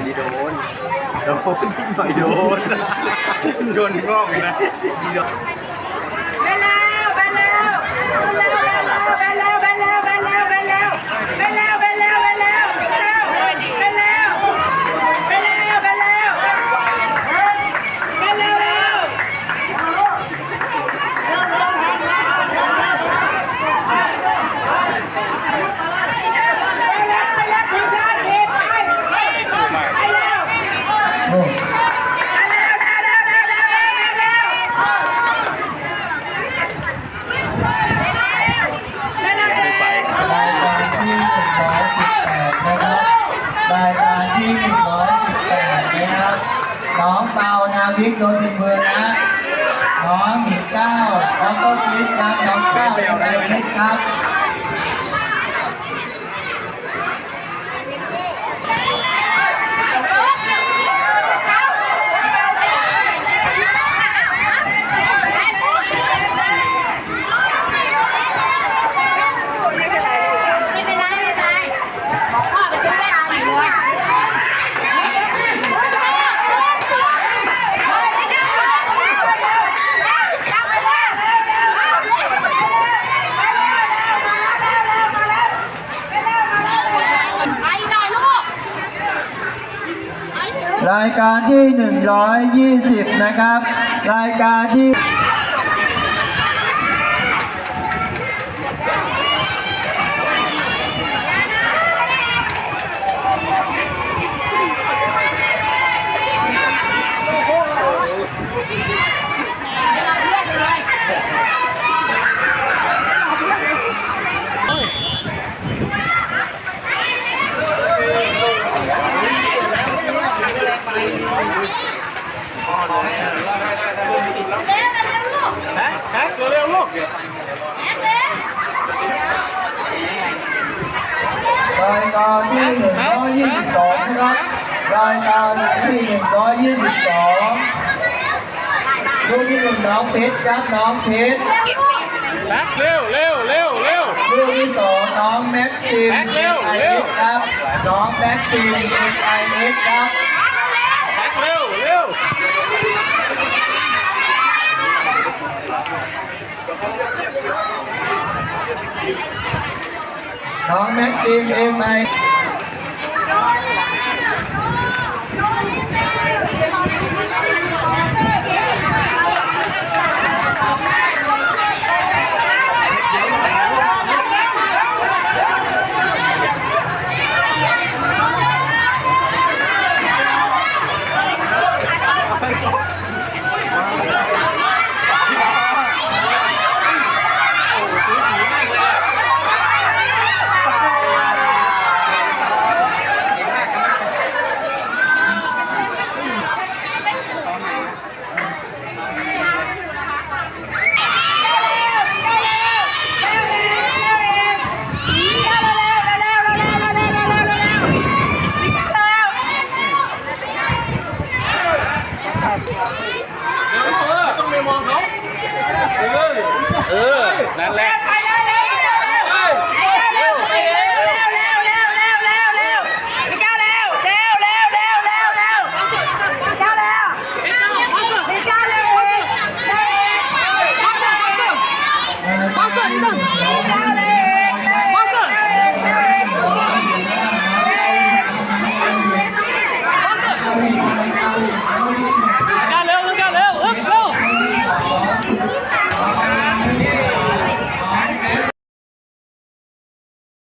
นี่โดนหน่อยโดนโดนงอกเลยนะไปแล้วไปแล้วไปแล้วไปแล้วไปแล้วไปแล้วไปแล้วไปแล้วไปแล้วไปแล้วไปแล้วไปแล้วไปแล้วไปแล้วไปแล้วรายการที่118นะครับน้องเปานาวิกโดนเป็นมือนะน้องหญิงเก้าน้องต้นคิดครับน้องเก้าเป็นอะไรครับรายการที่120นะครับรายการที่เร็วลูกรายการที่122ครับรายการที่122ลูกที่1น้องเพชรครับน้องเพชรเร็วลูกที่2น้องแม็กซิมเร็วครับน้องแม็กซิมIXครับเร็วน้องแม็กซิมMIต้องไปมองเขานั่นแหละ